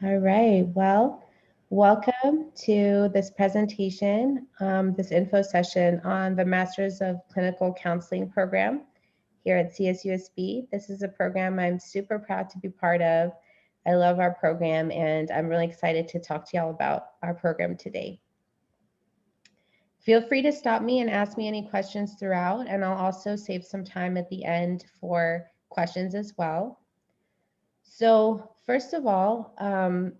All right, well, welcome to this presentation, this info session on the Masters of Clinical Counseling program here at CSUSB. This is a program I'm super proud to be part of. I love our program and I'm really excited to talk to y'all about our program today. Feel free to stop me and ask me any questions throughout, and I'll also save some time at the end for questions as well. So first of all,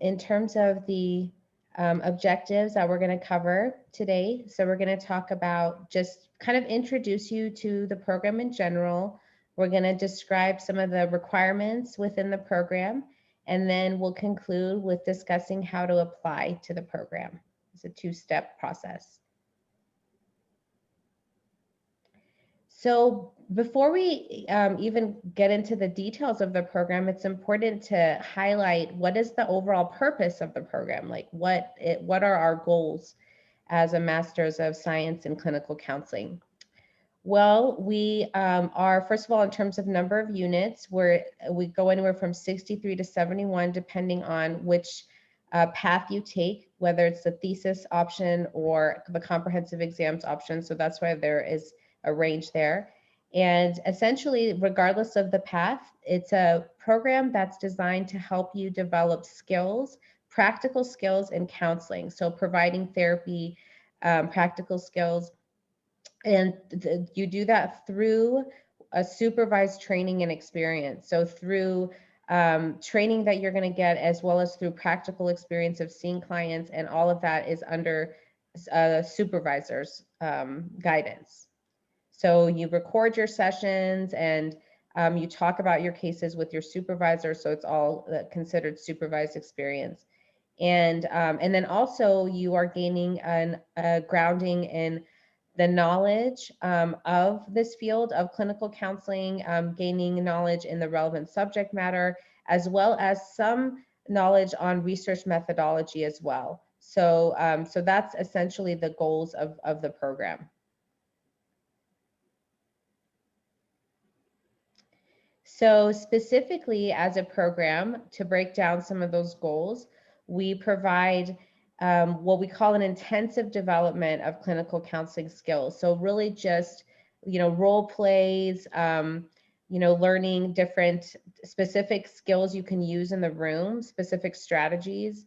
in terms of the objectives that we're going to cover today, so we're going to talk about just kind of introduce you to the program in general. We're going to describe some of the requirements within the program, and then we'll conclude with discussing how to apply to the program. It's a two-step process. So before we even get into the details of the program, it's important to highlight what is the overall purpose of the program, like what are our goals as a Master's of Science in Clinical Counseling. Well, we are, first of all, in terms of number of units, we go anywhere from 63 to 71, depending on which path you take, whether it's the thesis option or the comprehensive exams option. So that's why there is a range there. And essentially, regardless of the path, it's a program that's designed to help you develop skills, practical skills in counseling. So providing therapy, practical skills, and you do that through a supervised training and experience. So through training that you're going to get, as well as through practical experience of seeing clients, and all of that is under supervisor's guidance. So you record your sessions and you talk about your cases with your supervisor. So it's all considered supervised experience. And then also you are gaining a grounding in the knowledge of this field of clinical counseling, gaining knowledge in the relevant subject matter, as well as some knowledge on research methodology as well. So, so that's essentially the goals of the program. So specifically as a program, to break down some of those goals, we provide what we call an intensive development of clinical counseling skills. So really just, role plays, learning different specific skills you can use in the room, specific strategies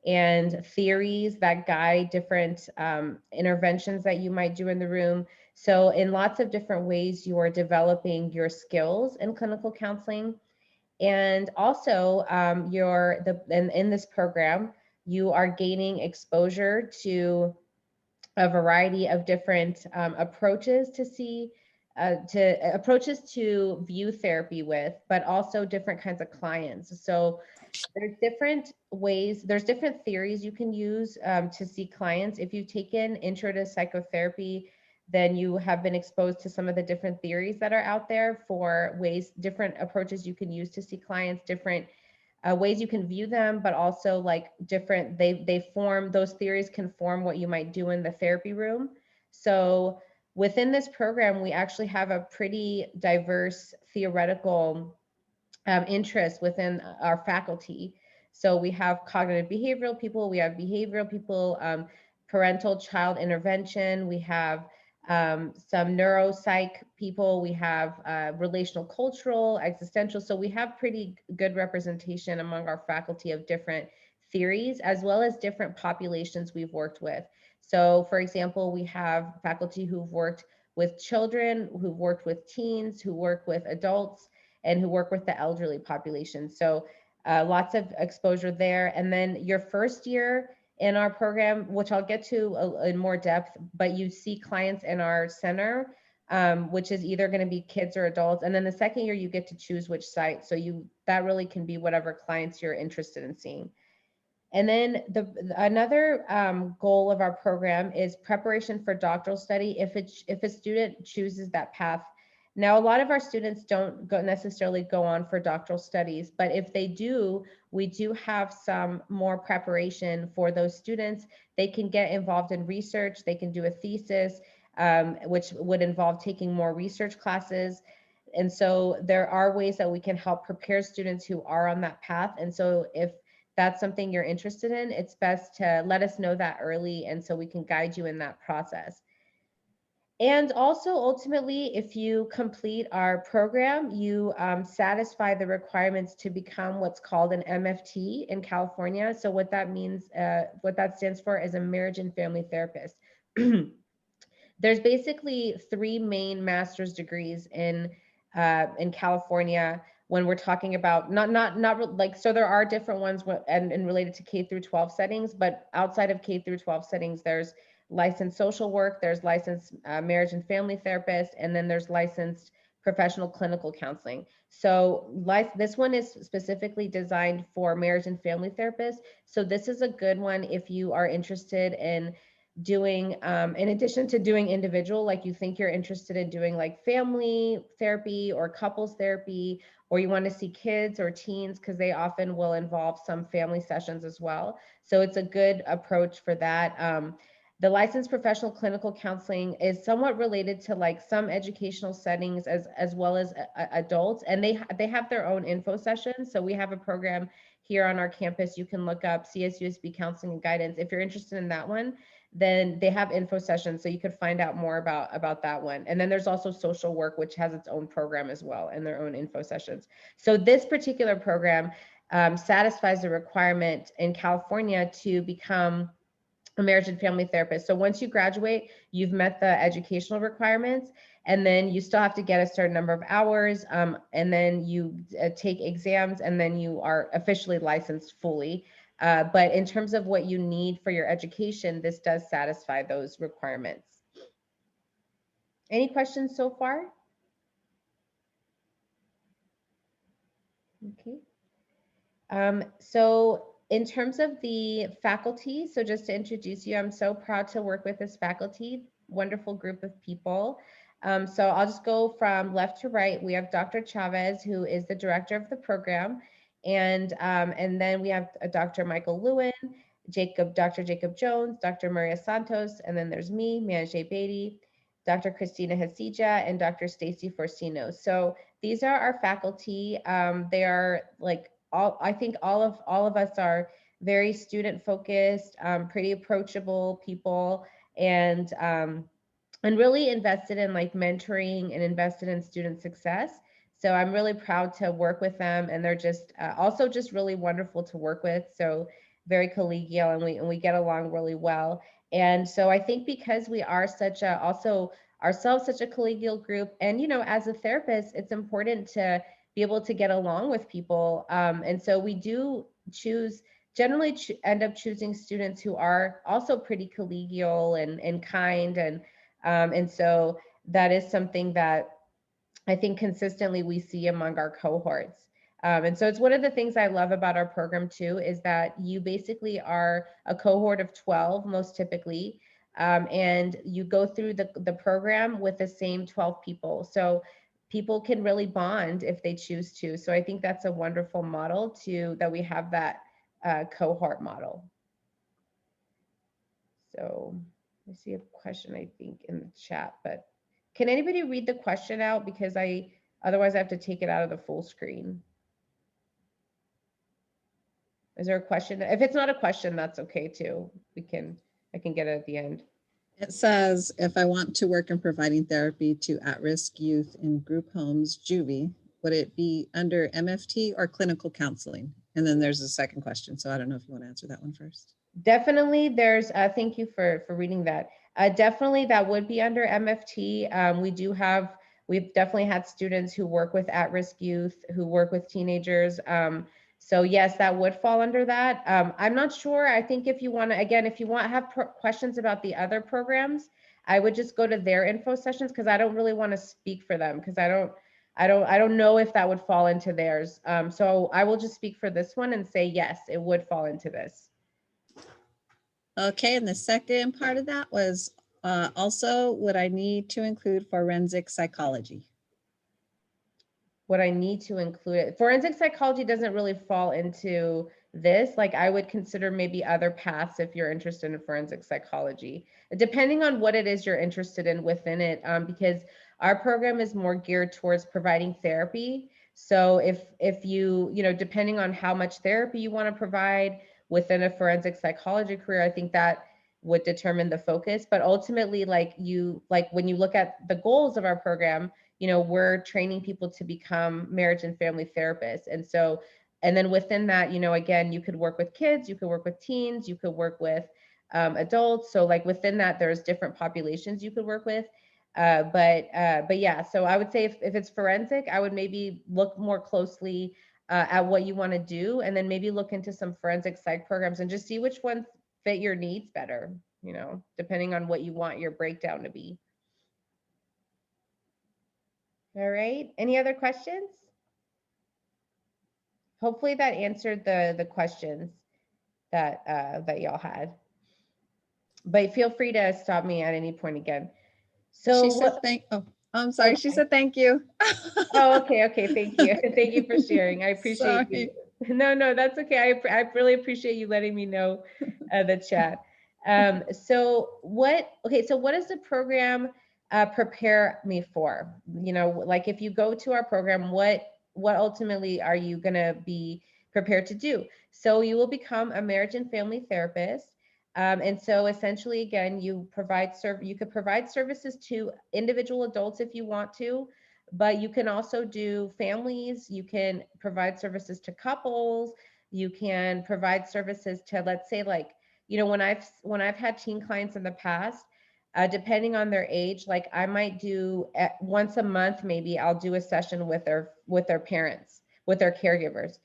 and theories that guide different interventions that you might do in the room. So in lots of different ways, you are developing your skills in clinical counseling. And also in this program, you are gaining exposure to a variety of different approaches to view therapy with, but also different kinds of clients. So there's different ways, there's different theories you can use to see clients. If you've taken intro to psychotherapy, then you have been exposed to some of the different theories that are out there for different approaches you can use to see clients, different ways you can view them, but also like different, those theories can form what you might do in the therapy room. So within this program, we actually have a pretty diverse theoretical interest within our faculty. So we have cognitive behavioral people, we have behavioral people, parental child intervention, we have some neuropsych people, we have relational cultural, existential. So we have pretty good representation among our faculty of different theories, as well as different populations we've worked with. So for example, we have faculty who've worked with children, who've worked with teens, who work with adults, and who work with the elderly population. So lots of exposure there. And then your first year in our program, which I'll get to in more depth, but you see clients in our center, which is either going to be kids or adults. And then the second year, you get to choose which site. So that really can be whatever clients you're interested in seeing. And then another goal of our program is preparation for doctoral study if a student chooses that path. Now, a lot of our students don't necessarily go on for doctoral studies, but if they do, we do have some more preparation for those students. They can get involved in research, they can do a thesis, which would involve taking more research classes. And so there are ways that we can help prepare students who are on that path. And so if that's something you're interested in, it's best to let us know that early, and so we can guide you in that process. And also, ultimately, if you complete our program, you satisfy the requirements to become what's called an MFT in California. So what that means, what that stands for is a marriage and family therapist. There's basically 3 main master's degrees in California when we're talking about not like, so there are different ones and related to K through 12 settings, but outside of K through 12 settings, there's licensed social work, there's licensed marriage and family therapist, and then there's licensed professional clinical counseling. So this one is specifically designed for marriage and family therapists. So this is a good one if you are interested in doing, in addition to doing individual, like you think you're interested in doing like family therapy or couples therapy, or you want to see kids or teens, because they often will involve some family sessions as well. So it's a good approach for that. The licensed professional clinical counseling is somewhat related to like some educational settings as well as adults, and they have their own info sessions. So we have a program here on our campus. You can look up CSUSB Counseling and Guidance. If you're interested in that one, then they have info sessions, so you could find out more about that one. And then there's also social work, which has its own program as well, and their own info sessions. So this particular program satisfies the requirement in California to become a marriage and family therapist. So once you graduate, you've met the educational requirements, and then you still have to get a certain number of hours, and then you take exams, and then you are officially licensed fully. But in terms of what you need for your education, this does satisfy those requirements. Any questions so far? Okay. So in terms of the faculty, so just to introduce you, I'm so proud to work with this faculty, wonderful group of people. So I'll just go from left to right. We have Dr. Chavez, who is the director of the program. And then we have Dr. Michael Lewin, Dr. Jacob Jones, Dr. Maria Santos, and then there's me, Manjay Beatty, Dr. Christina Hasija, and Dr. Stacy Forcino. So these are our faculty. They are like I think all of us are very student focused, pretty approachable people, and really invested in like mentoring and invested in student success. So I'm really proud to work with them, and they're just also just really wonderful to work with. So very collegial, and we get along really well. And so I think because we are such a also ourselves such a collegial group, and as a therapist, it's important to be able to get along with people. And so we do generally end up choosing students who are also pretty collegial and kind, and so that is something that I think consistently we see among our cohorts. And so it's one of the things I love about our program too, is that you basically are a cohort of 12 most typically, and you go through the program with the same 12 people. So people can really bond if they choose to. So I think that's a wonderful model that we have that cohort model. So I see a question, I think, in the chat, but can anybody read the question out? Because otherwise I have to take it out of the full screen. Is there a question? If it's not a question, that's okay too. I can get it at the end. It says, if I want to work in providing therapy to at-risk youth in group homes, juvie, would it be under MFT or clinical counseling? And then there's a second question. So I don't know if you want to answer that one first. Definitely there's, thank you for reading that. Definitely that would be under MFT. We've definitely had students who work with at-risk youth, who work with teenagers. So yes, that would fall under that. I'm not sure. I think if you want to, have questions about the other programs, I would just go to their info sessions, because I don't really want to speak for them, because I don't know if that would fall into theirs. So I will just speak for this one and say, yes, it would fall into this. Okay, and the second part of that was also, would I need to include forensic psychology? What I need to include it. Forensic psychology doesn't really fall into this. Like I would consider maybe other paths if you're interested in forensic psychology, depending on what it is you're interested in within it, because our program is more geared towards providing therapy. So if you, depending on how much therapy you want to provide within a forensic psychology career, I think that would determine the focus. But ultimately, like when you look at the goals of our program, we're training people to become marriage and family therapists. And then within that, again, you could work with kids, you could work with teens, you could work with adults. So like within that, there's different populations you could work with. But yeah, so I would say if it's forensic, I would maybe look more closely at what you want to do, and then maybe look into some forensic psych programs and just see which ones fit your needs better, depending on what you want your breakdown to be. All right. Any other questions? Hopefully that answered the questions that y'all had. But feel free to stop me at any point again. So She said I'm sorry. Okay. She said thank you. Oh, okay. Thank you. Thank you for sharing. I appreciate you. No, that's okay. I really appreciate you letting me know the chat. So what does the program prepare me for? Like if you go to our program, what ultimately are you going to be prepared to do? So you will become a marriage and family therapist. And so essentially, again, you could provide services to individual adults if you want to, but you can also do families, you can provide services to couples, you can provide services to, let's say, like, when I've had teen clients in the past, depending on their age, like I might do once a month, maybe I'll do a session with their parents, with their caregivers.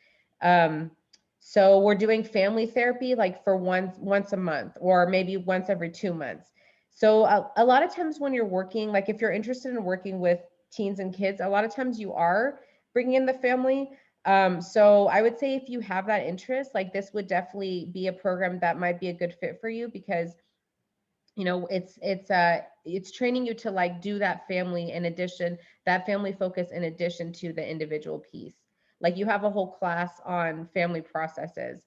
So we're doing family therapy like for once a month, or maybe once every 2 months. So a lot of times when you're working, like if you're interested in working with teens and kids, a lot of times you are bringing in the family. So I would say if you have that interest, like this would definitely be a program that might be a good fit for you, because it's training you to like do that family focus in addition to the individual piece. Like you have a whole class on family processes.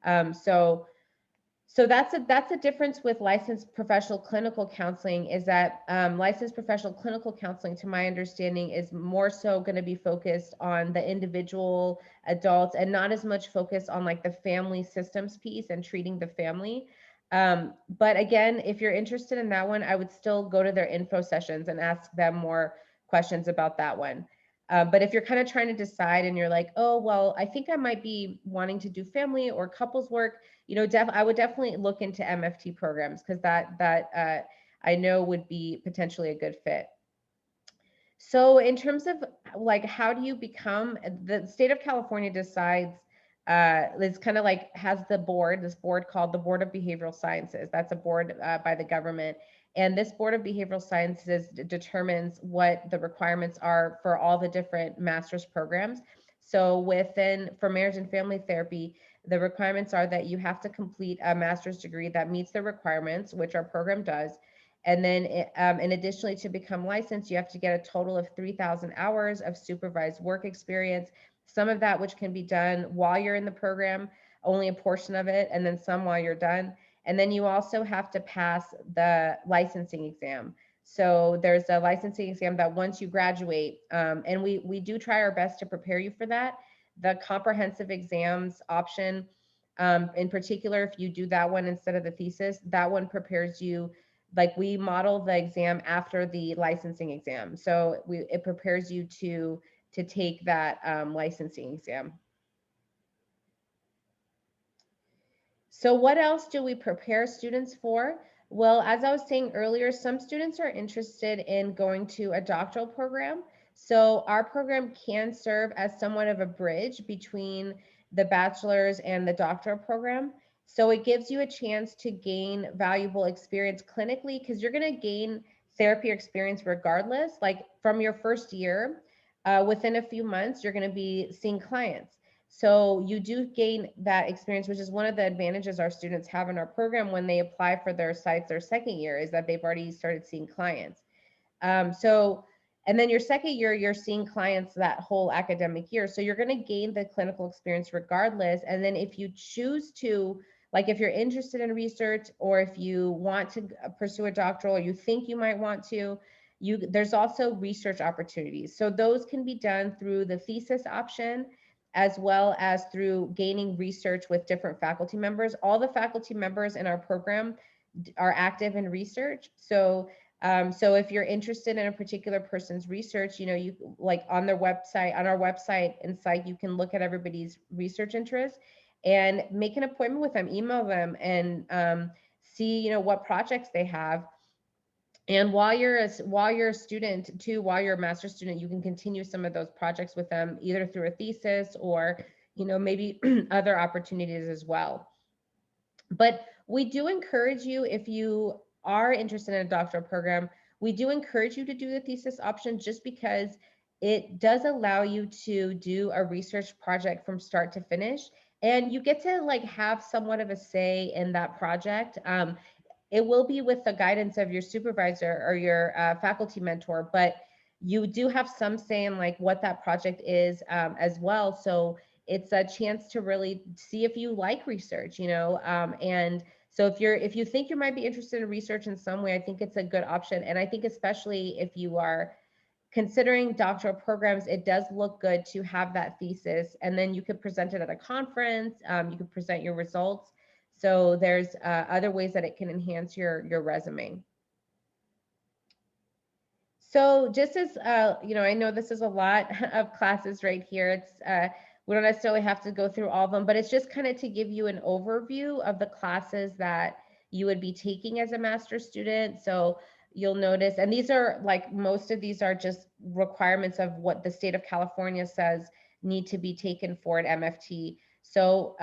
So that's a difference with licensed professional clinical counseling, is that licensed professional clinical counseling, to my understanding, is more so going to be focused on the individual adults and not as much focused on like the family systems piece and treating the family. But again, if you're interested in that one, I would still go to their info sessions and ask them more questions about that one. But if you're kind of trying to decide and you're like, oh, well, I think I might be wanting to do family or couples work, I would definitely look into MFT programs, because that I know would be potentially a good fit. So in terms of like, how do you become, the state of California decides, it's kind of like has this board called the Board of Behavioral Sciences. That's a board by the government. And this Board of Behavioral Sciences determines what the requirements are for all the different master's programs. So for marriage and family therapy, the requirements are that you have to complete a master's degree that meets the requirements, which our program does. And then and additionally, to become licensed, you have to get a total of 3,000 hours of supervised work experience, some of that which can be done while you're in the program, only a portion of it, and then some while you're done. And then you also have to pass the licensing exam. So there's a licensing exam that once you graduate, and we do try our best to prepare you for that. The comprehensive exams option, in particular, if you do that one instead of the thesis, that one prepares you, like we model the exam after the licensing exam. So it prepares you to take that licensing exam. So what else do we prepare students for? Well, as I was saying earlier, some students are interested in going to a doctoral program. So our program can serve as somewhat of a bridge between the bachelor's and the doctoral program. So it gives you a chance to gain valuable experience clinically, because you're going to gain therapy experience regardless. Like from your first year, within a few months, you're going to be seeing clients. So you do gain that experience, which is one of the advantages our students have in our program when they apply for their sites their second year, is that they've already started seeing clients. And then your second year, you're seeing clients that whole academic year. So you're going to gain the clinical experience regardless. And then if you choose to, like if you're interested in research, or if you want to pursue a doctoral, or you think you might want to, there's also research opportunities. So those can be done through the thesis option, as well as through gaining research with different faculty members. All the faculty members in our program are active in research. So so if you're interested in a particular person's research, you like on their website, on our website and site, you can look at everybody's research interests and make an appointment with them, email them, and see what projects they have. And while you're a student too, while you're a master's student, you can continue some of those projects with them, either through a thesis or maybe other opportunities as well. But we do encourage you, if you are interested in a doctoral program, we do encourage you to do the thesis option, just because it does allow you to do a research project from start to finish, and you get to like have somewhat of a say in that project. It will be with the guidance of your supervisor or your faculty mentor, but you do have some say in like what that project is as well. So it's a chance to really see if you like research, and so if you think you might be interested in research in some way, I think it's a good option. And I think especially if you are considering doctoral programs, it does look good to have that thesis, and then you could present it at a conference. You could present your results. So there's other ways that it can enhance your resume. So just as, I know this is a lot of classes right here. It's we don't necessarily have to go through all of them, but it's just kind of to give you an overview of the classes that you would be taking as a master's student. So you'll notice, and these are like, most of these are just requirements of what the state of California says need to be taken for an MFT. So,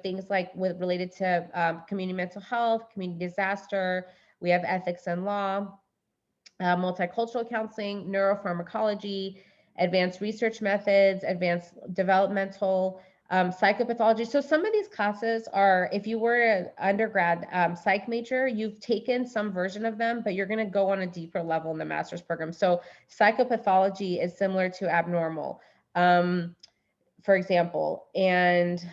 things like related to community mental health, community disaster, we have ethics and law, multicultural counseling, neuropharmacology, advanced research methods, advanced developmental, psychopathology. So some of these classes are, if you were an undergrad psych major, you've taken some version of them, but you're going to go on a deeper level in the master's program. So psychopathology is similar to abnormal, for example, and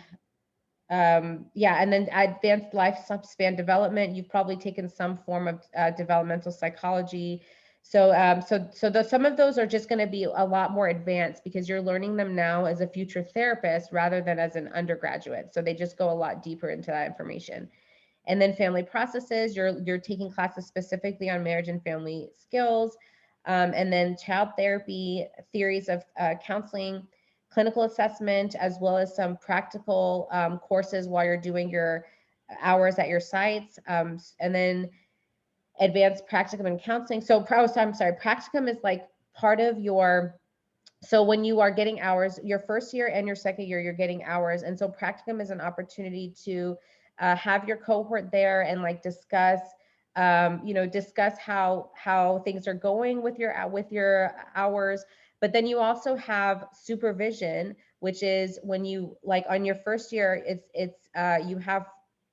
and then advanced lifespan development, you've probably taken some form of developmental psychology. So some of those are just going to be a lot more advanced, because you're learning them now as a future therapist rather than as an undergraduate. So they just go a lot deeper into that information. And then family processes, you're taking classes specifically on marriage and family skills. And then child therapy, theories of counseling, clinical assessment, as well as some practical courses while you're doing your hours at your sites. And then advanced practicum and counseling. So I'm sorry, practicum is like part of your, so when you are getting hours, your first year and your second year, you're getting hours. And so practicum is an opportunity to have your cohort there and like discuss how things are going with your hours. But then you also have supervision, which is when you, like on your first year, you have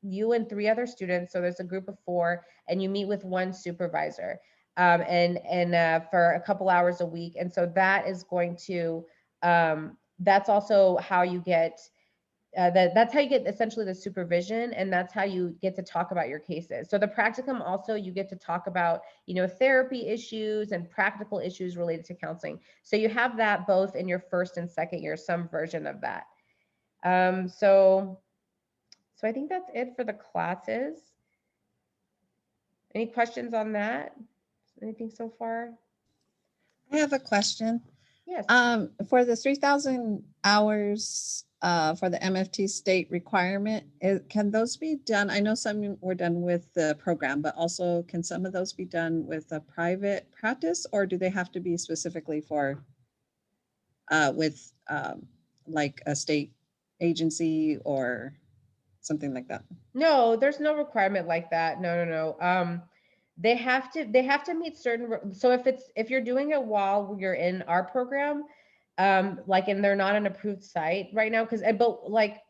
you and 3 other students. So there's a group of 4, and you meet with one supervisor for a couple hours a week. And so that is going to, that's also how you get, that's how you get essentially the supervision, and that's how you get to talk about your cases. So the practicum also, you get to talk about, therapy issues and practical issues related to counseling. So you have that both in your first and second year, some version of that. So I think that's it for the classes. Any questions on that? Anything so far? I have a question. Yes. For the 3,000 hours for the MFT state requirement, can those be done? I know some were done with the program, but also can some of those be done with a private practice, or do they have to be specifically for with like a state agency or something like that? No, there's no requirement like that. No. They have to meet certain, so if you're doing it while you're in our program, like, and they're not an approved site right now, but like,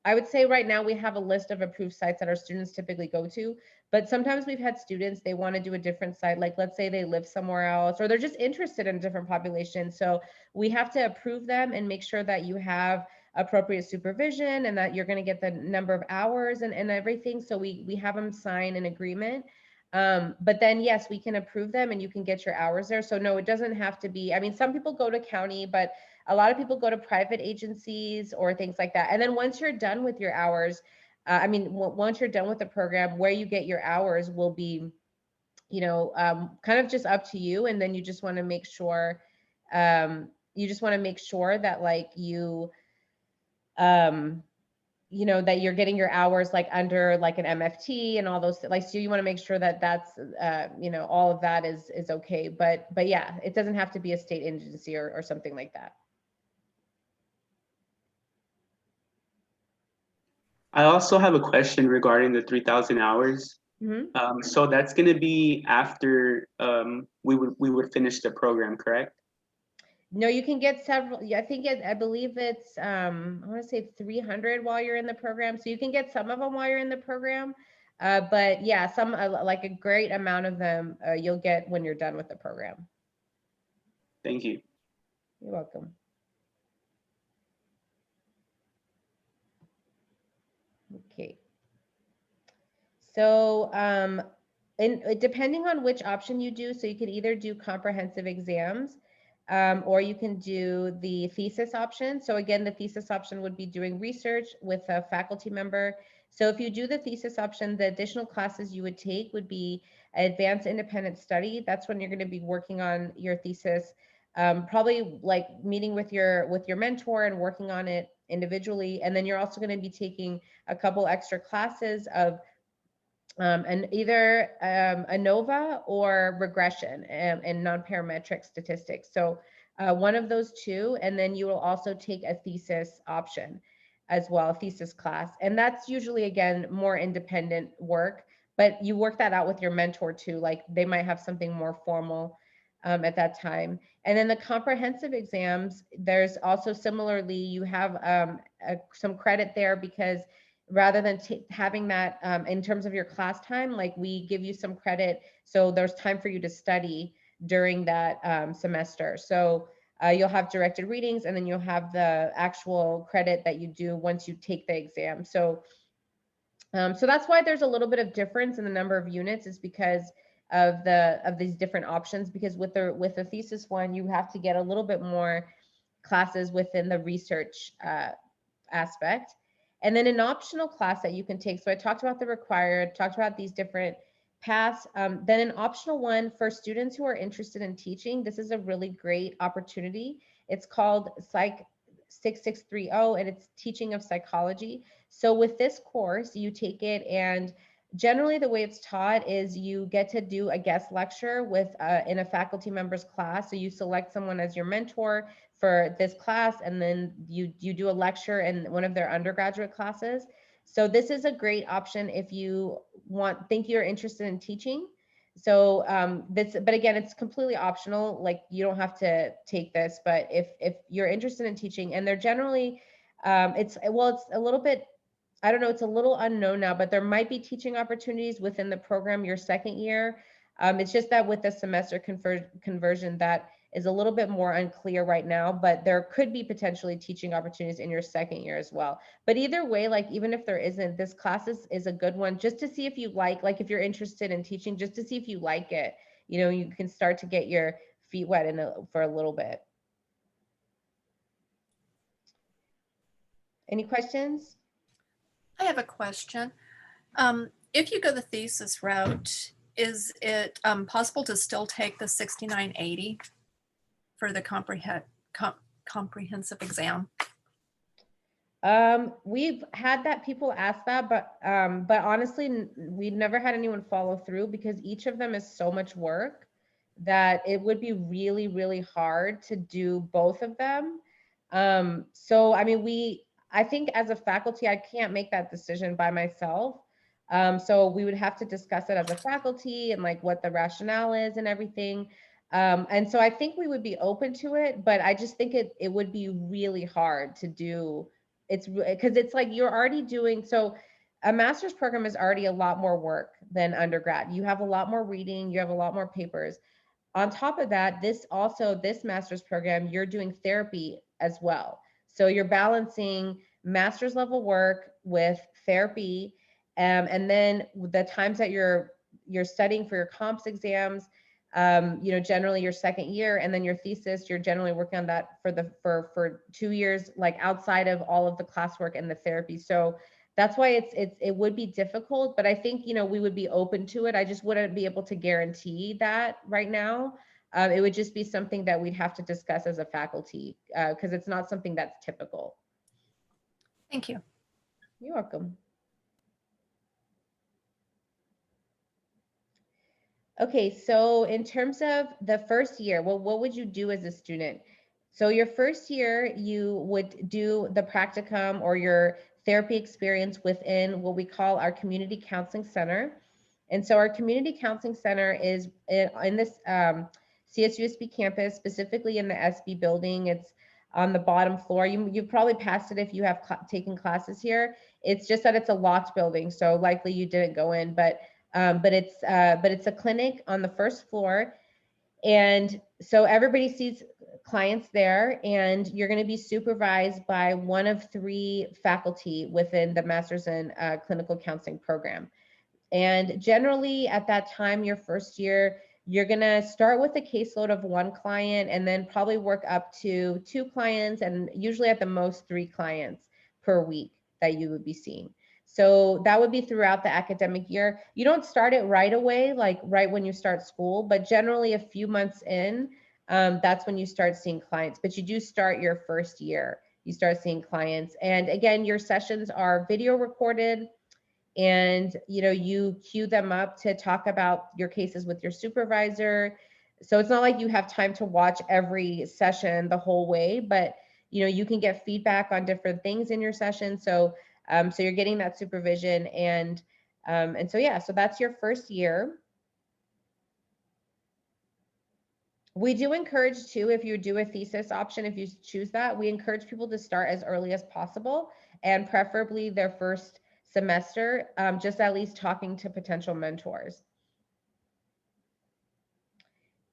I would say right now we have a list of approved sites that our students typically go to, but sometimes we've had students, they want to do a different site. Like, let's say they live somewhere else, or they're just interested in a different population. So we have to approve them and make sure that you have appropriate supervision and that you're going to get the number of hours and everything. So we have them sign an agreement. But then, yes, we can approve them and you can get your hours there. So no, it doesn't have to be, I mean, some people go to county, but a lot of people go to private agencies or things like that. And then once you're done with your hours, once you're done with the program, where you get your hours will be, kind of just up to you. And then you just want to make sure, that like that you're getting your hours like under like an MFT and all those, like, so you want to make sure that that's, all of that is okay. But yeah, it doesn't have to be a state agency or something like that. I also have a question regarding the 3,000 hours. Mm-hmm. So that's going to be after we would finish the program, correct? No, you can get several. Yeah, I believe it's, I want to say 300 while you're in the program. So you can get some of them while you're in the program. But yeah, some, like a great amount of them, you'll get when you're done with the program. Thank you. You're welcome. Okay. So, and depending on which option you do, so you can either do comprehensive exams, or you can do the thesis option. So again, the thesis option would be doing research with a faculty member. So if you do the thesis option, the additional classes you would take would be advanced independent study. That's when you're going to be working on your thesis, probably like meeting with your mentor and working on it individually. And then you're also going to be taking a couple extra classes of and either ANOVA or regression and non-parametric statistics. So one of those two, and then you will also take a thesis option as well, a thesis class. And that's usually, again, more independent work, but you work that out with your mentor too. Like they might have something more formal at that time. And then the comprehensive exams, there's also similarly, you have some credit there because rather than having that in terms of your class time, like we give you some credit. So there's time for you to study during that semester. So you'll have directed readings and then you'll have the actual credit that you do once you take the exam. So that's why there's a little bit of difference in the number of units, is because of these different options, because with the thesis one, you have to get a little bit more classes within the research aspect. And then an optional class that you can take. So I talked about the required, talked about these different paths. Then an optional one for students who are interested in teaching. This is a really great opportunity. It's called Psych 6630, and it's teaching of psychology. So with this course, you take it, and generally the way it's taught is you get to do a guest lecture with in a faculty member's class. So you select someone as your mentor for this class, and then you do a lecture in one of their undergraduate classes. So this is a great option if you think you're interested in teaching. So but again, it's completely optional. Like you don't have to take this, but if you're interested in teaching, and they're generally, it's a little bit, I don't know, it's a little unknown now, but there might be teaching opportunities within the program your second year. It's just that with the semester conversion, that is a little bit more unclear right now, but there could be potentially teaching opportunities in your second year as well. But either way, like even if there isn't, this class is a good one just to see if you like if you're interested in teaching, just to see if you like it. You can start to get your feet wet for a little bit. Any questions? I have a question. If you go the thesis route, is it possible to still take the 6980 for the comprehensive exam? We've had that, people ask that, but honestly, we've never had anyone follow through, because each of them is so much work that it would be really, really hard to do both of them. So, I mean, I think as a faculty, I can't make that decision by myself. So we would have to discuss it as a faculty and like what the rationale is and everything. And so I think we would be open to it, but I just think it would be really hard to do. It's because it's like you're already doing, so a master's program is already a lot more work than undergrad. You have a lot more reading, you have a lot more papers. On top of that, this master's program, you're doing therapy as well. So you're balancing master's level work with therapy. And then the times that you're you're studying for your comps exams, you know, generally your second year, and then your thesis, you're generally working on that for 2 years, like outside of all of the classwork and the therapy. So that's why it would be difficult, but I think, you know, we would be open to it. I just wouldn't be able to guarantee that right now. It would just be something that we'd have to discuss as a faculty, because it's not something that's typical. Thank you. You're welcome. Okay, so in terms of the first year, well, what would you do as a student? So your first year, you would do the practicum or your therapy experience within what we call our community counseling center. And so our community counseling center is in this CSUSB campus, specifically in the SB building. It's on the bottom floor. You've probably passed it if you have taken classes here. It's just that it's a locked building, so likely you didn't go in, but it's a clinic on the first floor. And so everybody sees clients there, and you're going to be supervised by one of 3 faculty within the Master's in Clinical Counseling program. And generally at that time, your first year, you're going to start with a caseload of 1 client and then probably work up to 2 clients, and usually at the most 3 clients per week that you would be seeing. So that would be throughout the academic year. You don't start it right away, like right when you start school, but generally a few months in, that's when you start seeing clients. But you do start your first year, you start seeing clients. And again, your sessions are video recorded, and you know, you queue them up to talk about your cases with your supervisor. So it's not like you have time to watch every session the whole way, but you know, you can get feedback on different things in your session. So so you're getting that supervision, and so yeah, so that's your first year. We do encourage too, if you do a thesis option, if you choose that, we encourage people to start as early as possible, and preferably their first semester, just at least talking to potential mentors.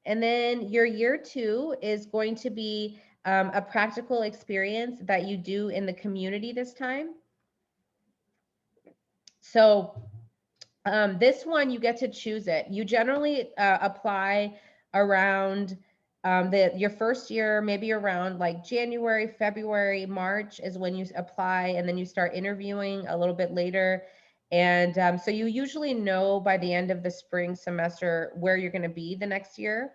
And then your year 2 is going to be a practical experience that you do in the community this time. So this one, you get to choose it. You generally apply around your first year, maybe around like January, February, March is when you apply, and then you start interviewing a little bit later. And so you usually know by the end of the spring semester where you're going to be the next year.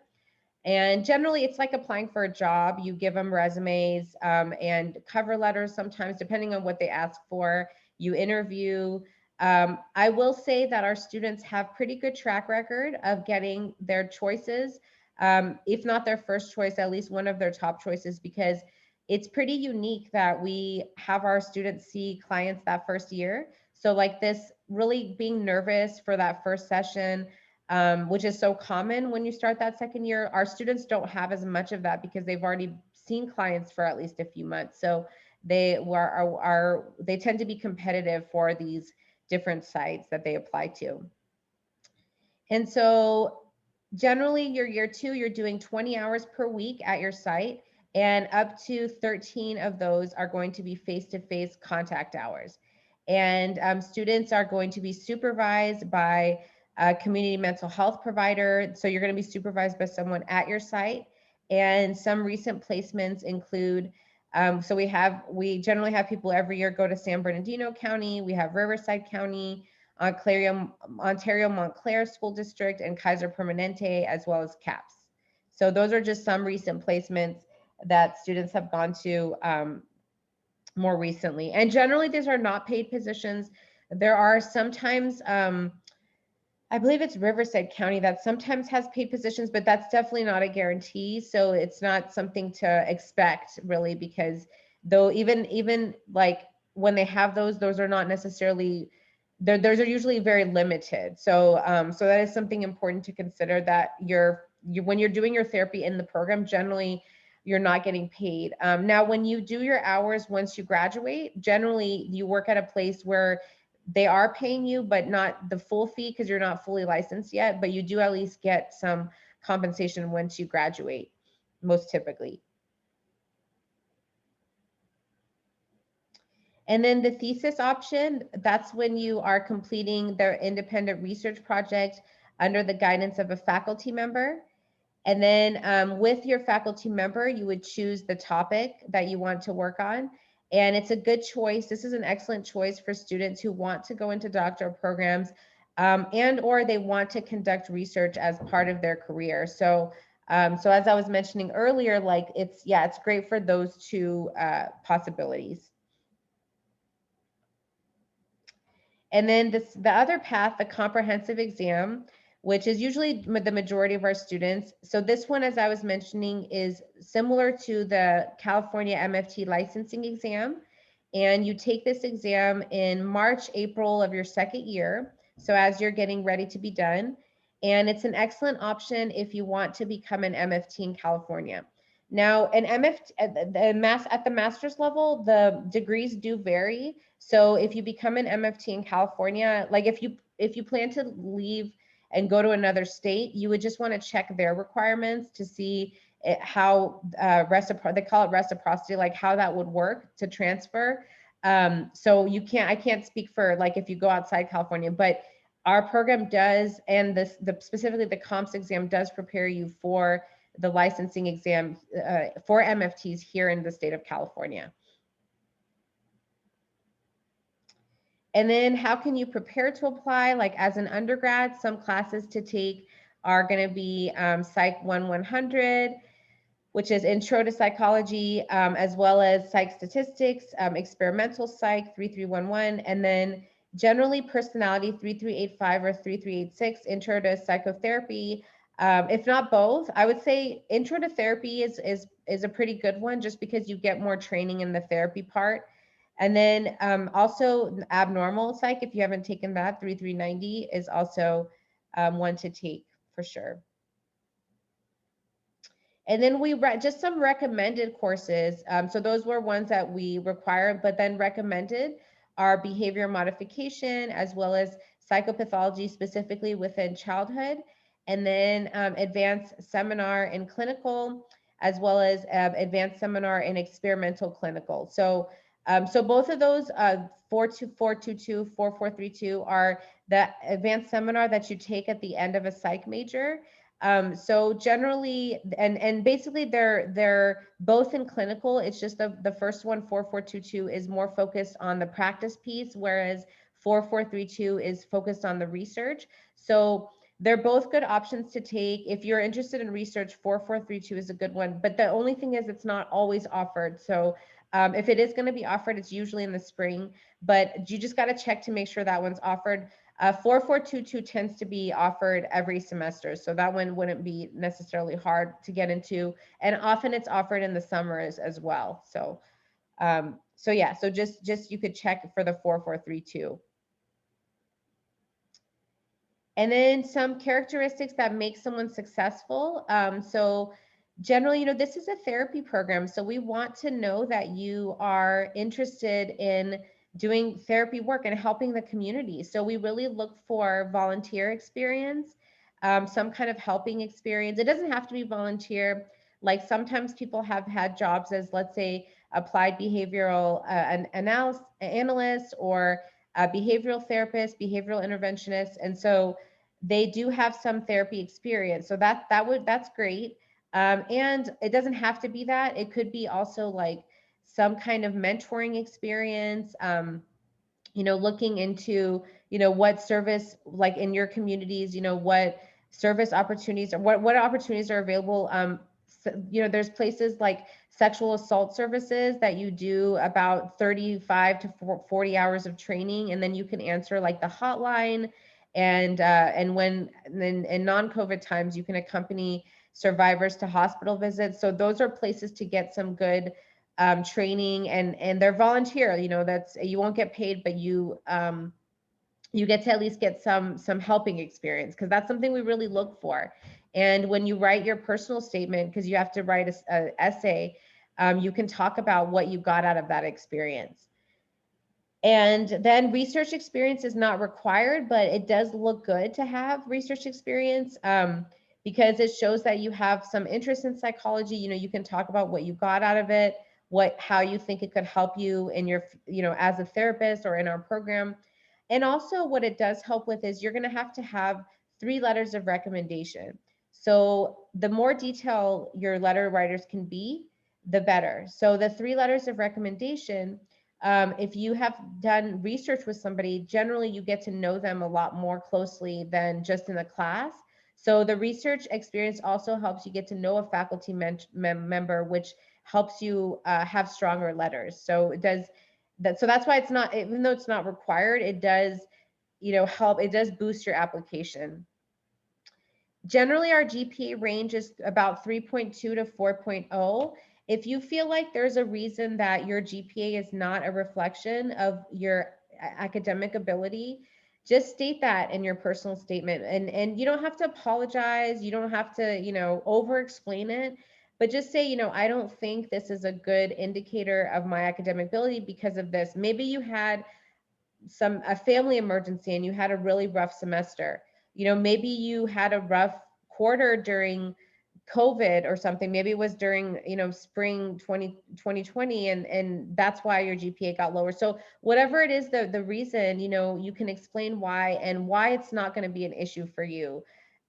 And generally, it's like applying for a job. You give them resumes and cover letters sometimes, depending on what they ask for. You interview. I will say that our students have pretty good track record of getting their choices, if not their first choice, at least one of their top choices, because it's pretty unique that we have our students see clients that first year. So like this, really being nervous for that first session, which is so common when you start that second year, our students don't have as much of that because they've already seen clients for at least a few months. So they tend to be competitive for these different sites that they apply to. And so generally your year 2, you're doing 20 hours per week at your site, and up to 13 of those are going to be face-to-face contact hours. And students are going to be supervised by a community mental health provider. So you're going to be supervised by someone at your site. And some recent placements include, so we generally have people every year go to San Bernardino County, we have Riverside County, Ontario Montclair School District, and Kaiser Permanente, as well as CAPS. So those are just some recent placements that students have gone to more recently. And generally, these are not paid positions. There are sometimes, I believe it's Riverside County that sometimes has paid positions, but that's definitely not a guarantee. So it's not something to expect really, because though even like when they have those are not necessarily, those are usually very limited. So so that is something important to consider, that when you're doing your therapy in the program, generally you're not getting paid. Now, when you do your hours once you graduate, generally you work at a place where they are paying you, but not the full fee because you're not fully licensed yet, but you do at least get some compensation once you graduate, most typically. And then the thesis option, that's when you are completing their independent research project under the guidance of a faculty member. And then with your faculty member, you would choose the topic that you want to work on. And it's a good choice. This is an excellent choice for students who want to go into doctoral programs and or they want to conduct research as part of their career. So so as I was mentioning earlier, like it's great for those two possibilities. And then the other path, the comprehensive exam, which is usually the majority of our students. So this one, as I was mentioning, is similar to the California MFT licensing exam. And you take this exam in March, April of your second year. So as you're getting ready to be done. And it's an excellent option if you want to become an MFT in California. Now, an MFT at the master's level, the degrees do vary. So if you become an MFT in California, like if you plan to leave and go to another state, you would just want to check their requirements to see how they call it reciprocity, like how that would work to transfer. So I can't speak for like if you go outside California, but our program does, and specifically the comps exam does prepare you for the licensing exam for MFTs here in the state of California. And then how can you prepare to apply? Like as an undergrad, some classes to take are going to be Psych 100, which is Intro to Psychology, as well as Psych Statistics, Experimental Psych 3311, and then generally Personality 3385 or 3386, Intro to Psychotherapy. If not both, I would say Intro to Therapy is a pretty good one just because you get more training in the therapy part. And then also Abnormal Psych, if you haven't taken that, 3390 is also one to take for sure. And then we just some recommended courses. So those were ones that we require, but then recommended are behavior modification, as well as psychopathology, specifically within childhood, and then advanced seminar in clinical, as well as advanced seminar in experimental clinical. So so both of those 42422, 4432 are the advanced seminar that you take at the end of a psych major. So generally, and basically they're both in clinical. It's just the first one, 4422, is more focused on the practice piece, whereas 4432 is focused on the research. So they're both good options to take. If you're interested in research, 4432 is a good one. But the only thing is it's not always offered. So if it is going to be offered, it's usually in the spring, but you just got to check to make sure that one's offered. 4422 tends to be offered every semester, so that one wouldn't be necessarily hard to get into, and often it's offered in the summers as well. So so yeah, so just you could check for the 4432. And then some characteristics that make someone successful. So generally, this is a therapy program, so we want to know that you are interested in doing therapy work and helping the community. So we really look for volunteer experience, some kind of helping experience. It doesn't have to be volunteer. Like sometimes people have had jobs as, let's say, applied behavioral analyst or a behavioral therapist, behavioral interventionist. And so they do have some therapy experience. So that's great. And it doesn't have to be that. It could be also like some kind of mentoring experience, looking into, what service, like in your communities, what service opportunities or what opportunities are available. There's places like sexual assault services that you do about 35 to 40 hours of training, and then you can answer like the hotline, and when in non-COVID times, you can accompany survivors to hospital visits. So those are places to get some good training, and they're volunteer. That's, you won't get paid, but you get to at least get some helping experience, because that's something we really look for. And when you write your personal statement, because you have to write an essay, you can talk about what you got out of that experience. And then research experience is not required, but it does look good to have research experience because it shows that you have some interest in psychology. You can talk about what you got out of it, how you think it could help you in your, as a therapist or in our program. And also what it does help with is you're going to have 3 letters of recommendation. So the more detail your letter writers can be, the better. So the 3 letters of recommendation, if you have done research with somebody, generally you get to know them a lot more closely than just in a class. So the research experience also helps you get to know a faculty member, which helps you have stronger letters. So it does that. So that's why it's not, even though it's not required, it does, help. It does boost your application. Generally, our GPA range is about 3.2 to 4.0. If you feel like there's a reason that your GPA is not a reflection of your academic ability, just state that in your personal statement. And you don't have to apologize. You don't have to, over explain it, but just say, I don't think this is a good indicator of my academic ability because of this. Maybe you had a family emergency and you had a really rough semester. Maybe you had a rough quarter during COVID or something. Maybe it was during, spring 2020, and that's why your GPA got lower. So whatever it is, the reason, you can explain why and why it's not going to be an issue for you.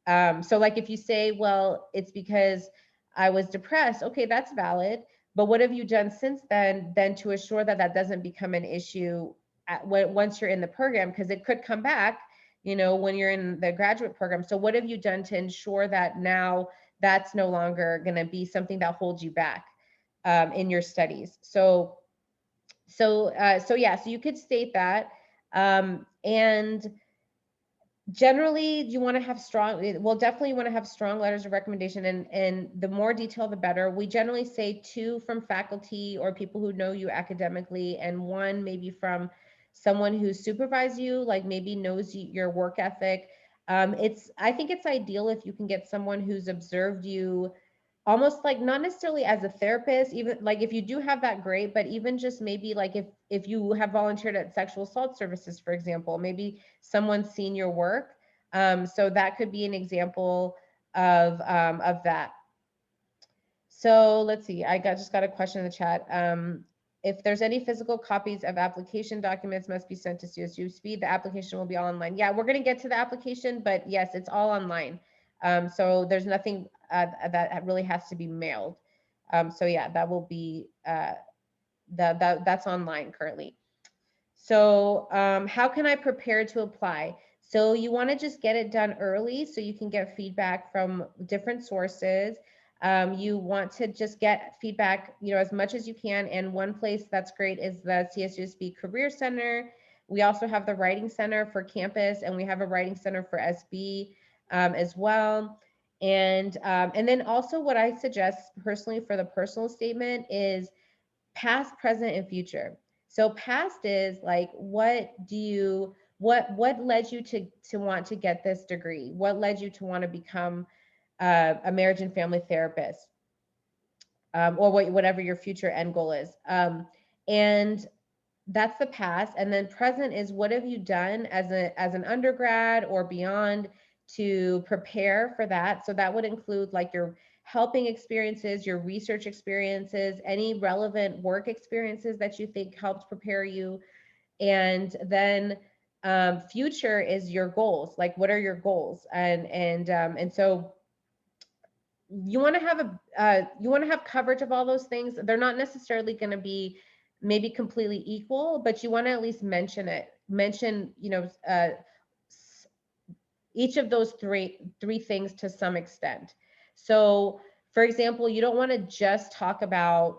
So like if you say, well, it's because I was depressed, okay, that's valid. But what have you done since then to assure that that doesn't become an issue once you're in the program? Because it could come back, when you're in the graduate program. So what have you done to ensure that now that's no longer going to be something that holds you back in your studies? So you could state that. And generally you want to have definitely want to have strong letters of recommendation, and the more detail, the better. We generally say 2 from faculty or people who know you academically, and 1 maybe from someone who supervised you, like maybe knows your work ethic. I think it's ideal if you can get someone who's observed you almost like not necessarily as a therapist, even like if you do have that, great, but even just maybe like if you have volunteered at sexual assault services, for example, maybe someone's seen your work. So that could be an example of that. So let's see, just got a question in the chat. If there's any physical copies of application documents must be sent to CSUSB, the application will be all online. Yeah, we're going to get to the application, but yes, it's all online. So there's nothing that really has to be mailed. So yeah, that will be, that's online currently. So how can I prepare to apply? So you want to just get it done early so you can get feedback from different sources. You want to just get feedback, as much as you can. And one place that's great is the CSUSB Career Center. We also have the Writing Center for campus, and we have a Writing Center for SB as well. And then also what I suggest personally for the personal statement is past, present, and future. So past is like, what led you to want to get this degree? What led you to want to become a marriage and family therapist, or whatever your future end goal is. And that's the past. And then present is, what have you done as an undergrad or beyond to prepare for that? So that would include like your helping experiences, your research experiences, any relevant work experiences that you think helped prepare you. And then future is your goals. Like, what are your goals? And so you want to have coverage of all those things. They're not necessarily going to be maybe completely equal, but you want to at least mention each of those three things to some extent. So for example, you don't want to just talk about,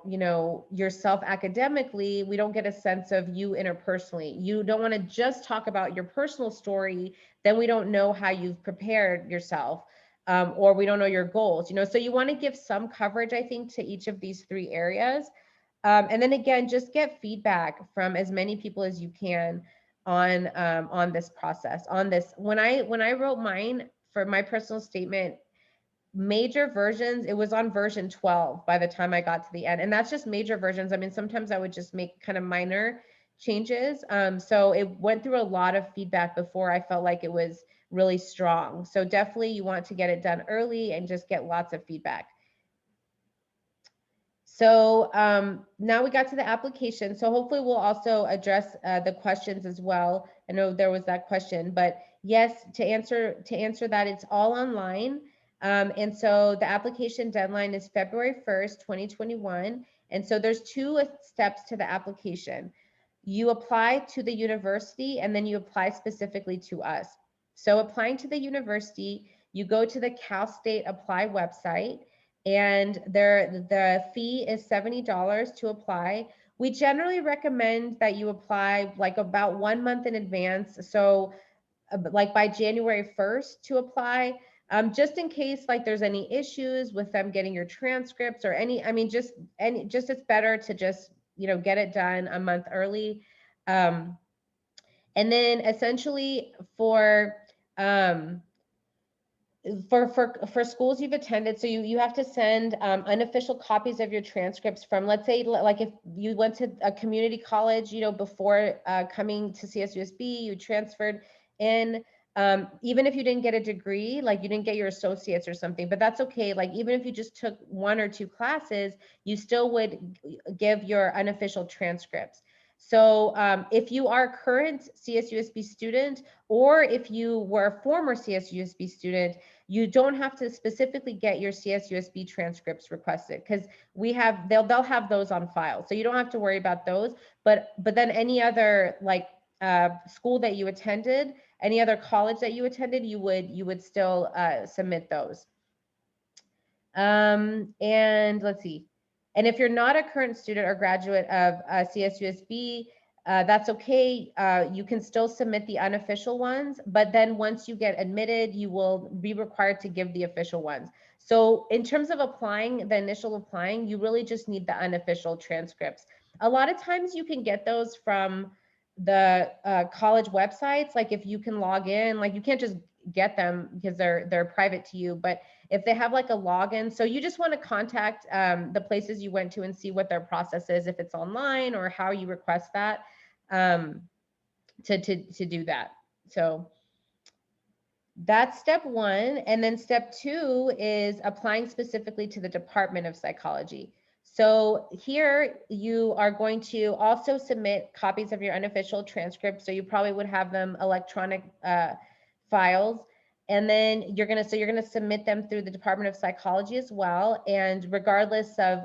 yourself academically. We don't get a sense of you interpersonally. You don't want to just talk about your personal story. Then we don't know how you've prepared yourself, or we don't know your goals, so you want to give some coverage, I think, to each of these 3 areas. And then again, just get feedback from as many people as you can on this process, on this. When I wrote mine for my personal statement, major versions, it was on version 12 by the time I got to the end. And that's just major versions. I mean, sometimes I would just make kind of minor changes. So it went through a lot of feedback before I felt like it was really strong. So definitely you want to get it done early and just get lots of feedback. So now we got to the application. So hopefully we'll also address the questions as well. I know there was that question, but yes, to answer that, it's all online. And so the application deadline is February 1st, 2021. And so there's 2 steps to the application. You apply to the university and then you apply specifically to us. So applying to the university, you go to the Cal State Apply website, and the fee is $70 to apply. We generally recommend that you apply like about 1 month in advance. So like by January 1st to apply, just in case like there's any issues with them getting your transcripts or just it's better to just, get it done a month early. And then essentially for schools you've attended, so you have to send unofficial copies of your transcripts from, let's say, like if you went to a community college, before coming to CSUSB, you transferred in, even if you didn't get a degree, like you didn't get your associates or something, but that's okay. Like even if you just took 1 or 2 classes, you still would give your unofficial transcripts. So if you are a current CSUSB student, or if you were a former CSUSB student, you don't have to specifically get your CSUSB transcripts requested, because they'll have those on file. So you don't have to worry about those, but then any other like school that you attended, any other college that you attended, you would still submit those. And let's see. And if you're not a current student or graduate of CSUSB, that's okay. You can still submit the unofficial ones, but then once you get admitted, you will be required to give the official ones. So in terms of applying, the initial applying, you really just need the unofficial transcripts. A lot of times you can get those from the college websites. Like if you can log in, like you can't just get them because they're private to you, but if they have like a login, so you just want to contact the places you went to and see what their process is, if it's online or how you request that to do that. So that's step 1. And then step 2 is applying specifically to the Department of Psychology. So here you are going to also submit copies of your unofficial transcripts. So you probably would have them electronic files. And then you're going to submit them through the Department of Psychology as well. And regardless of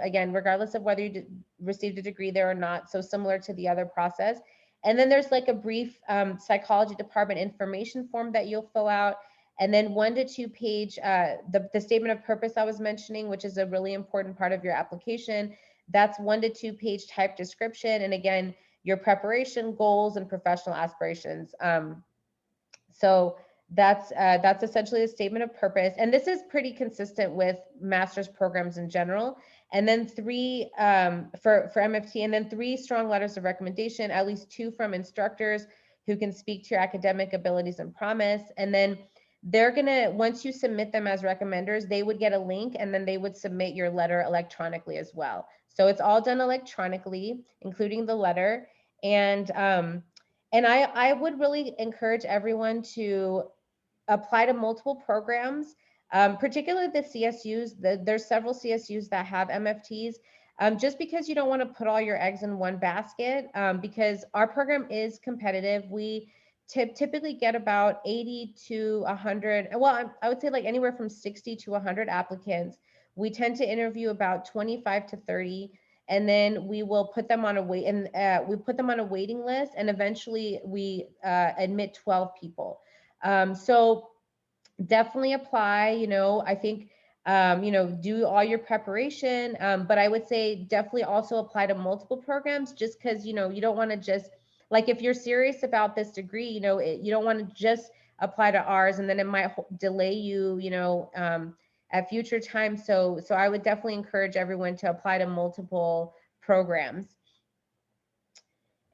whether you received a degree there or not, so similar to the other process. And then there's like a brief psychology department information form that you'll fill out. And then 1 to 2 page, the statement of purpose I was mentioning, which is a really important part of your application. That's 1 to 2 page type description. And again, your preparation, goals, and professional aspirations. So that's essentially a statement of purpose. And this is pretty consistent with master's programs in general. And then 3 for MFT, and then 3 strong letters of recommendation, at least 2 from instructors who can speak to your academic abilities and promise. And then they're gonna, once you submit them as recommenders, they would get a link, and then they would submit your letter electronically as well. So it's all done electronically, including the letter. And I would really encourage everyone to apply to multiple programs, particularly the CSUs. There's several CSUs that have MFTs, just because you don't want to put all your eggs in one basket, because our program is competitive. We typically get about 80 to 100, well, I would say like anywhere from 60 to 100 applicants. We tend to interview about 25 to 30. And then we will put them on a waiting list, and eventually we admit 12 people. So definitely apply, I think, do all your preparation, but I would say definitely also apply to multiple programs, just because, you don't want to just, like, if you're serious about this degree, you don't want to just apply to ours, and then it might delay you, at future times. So I would definitely encourage everyone to apply to multiple programs.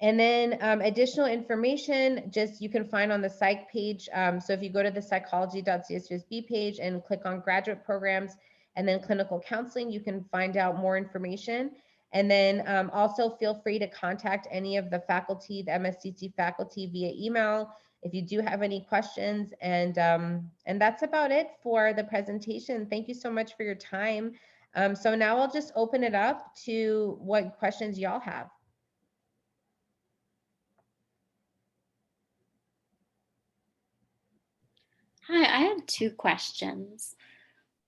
And then additional information, just you can find on the psych page. So if you go to the psychology.csusb page and click on graduate programs and then clinical counseling, you can find out more information. And then also feel free to contact any of the faculty, the MSCC faculty, via email if you do have any questions. And that's about it for the presentation. Thank you so much for your time. So now I'll just open it up to what questions y'all have. Hi, I had two questions.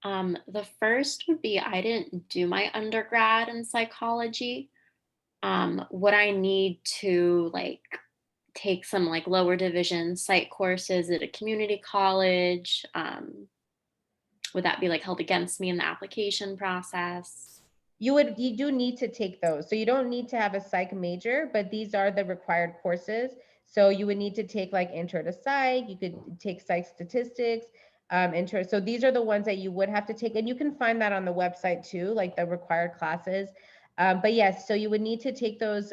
The first would be, I didn't do my undergrad in psychology. Would I need to like take some like lower division psych courses at a community college? Would that be like held against me in the application process? You do need to take those. So you don't need to have a psych major, but these are the required courses. So you would need to take like intro to psych, you could take psych statistics, intro. So these are the ones that you would have to take, and you can find that on the website too, like the required classes. But yes, so you would need to take those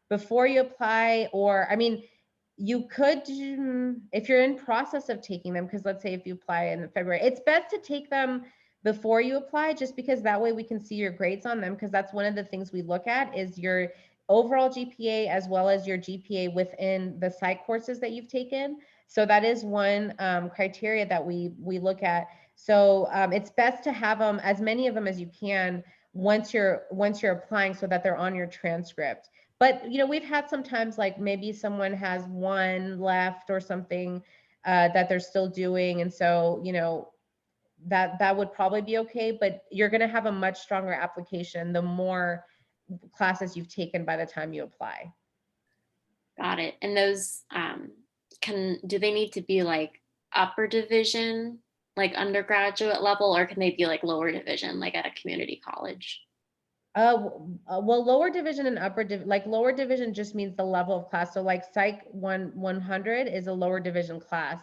before you apply, or I mean, you could, if you're in process of taking them, because let's say if you apply in February, it's best to take them before you apply, just because that way we can see your grades on them, because that's one of the things we look at is your overall GPA as well as your GPA within the psych courses that you've taken. So that is one criteria that we look at. So it's best to have them, as many of them as you can, once you're applying, so that they're on your transcript. But you know, we've had sometimes like maybe someone has one left or something that they're still doing, and so you know, that would probably be okay, but you're going to have a much stronger application the more classes you've taken by the time you apply. Got it. And those do they need to be like upper division, like undergraduate level, or can they be like lower division, like at a community college? Well, lower division and upper like lower division just means the level of class. So like Psych 100 is a lower division class.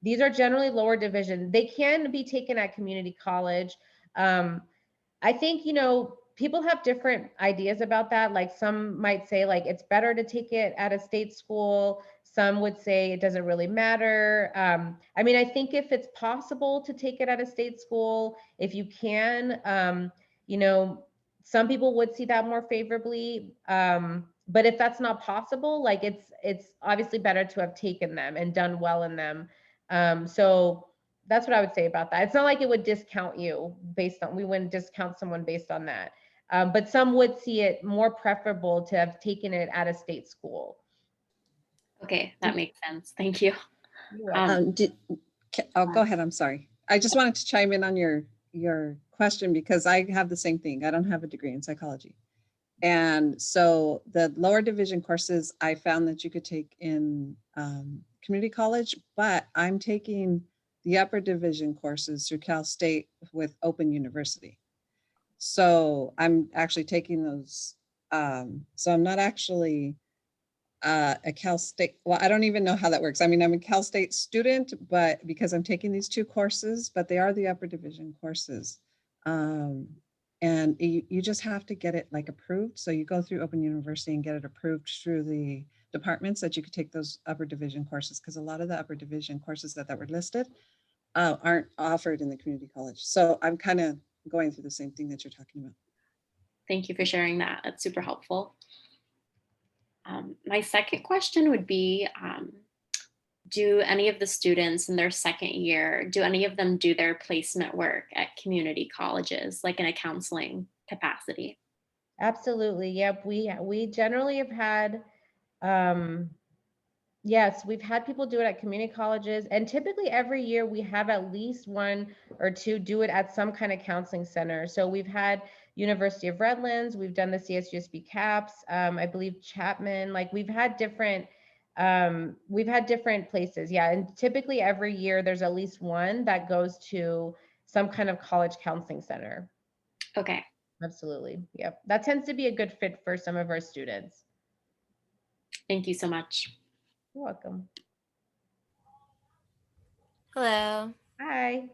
These are generally lower division. They can be taken at community college. I think, you know, people have different ideas about that. Like some might say like it's better to take it at a state school. Some would say it doesn't really matter. I mean, I think if it's possible to take it at a state school, if you can, you know, some people would see that more favorably. But if that's not possible, like it's obviously better to have taken them and done well in them. So that's what I would say about that. It's not like it would discount you based on, we wouldn't discount someone based on that. But some would see it more preferable to have taken it at a state school. Okay, that makes sense. Thank you. I'll go ahead. I'm sorry. I just wanted to chime in on your question, because I have the same thing. I don't have a degree in psychology. And so the lower division courses, I found that you could take in community college, but I'm taking the upper division courses through Cal State with Open University. So I'm actually taking those. So I'm not actually a Cal State, well, I don't even know how that works. I mean, I'm a Cal State student, but because I'm taking these two courses, but they are the upper division courses. And you just have to get it like approved. So you go through Open University and get it approved through the departments that you could take those upper division courses, because a lot of the upper division courses that were listed aren't offered in the community college. So I'm kind of going through the same thing that you're talking about. Thank you for sharing that. That's super helpful. My second question would be, do any of the students in their second year, do any of them do their placement work at community colleges, like in a counseling capacity? Absolutely. Yep. We generally have had, yes, we've had people do it at community colleges, and typically every year we have at least one or two do it at some kind of counseling center. So we've had University of Redlands, we've done the CSUSB CAPS, I believe Chapman, like we've had different places. Yeah. And typically every year there's at least one that goes to some kind of college counseling center. Okay. Absolutely. Yep. That tends to be a good fit for some of our students. Thank you so much. You're welcome. Hello. Hi.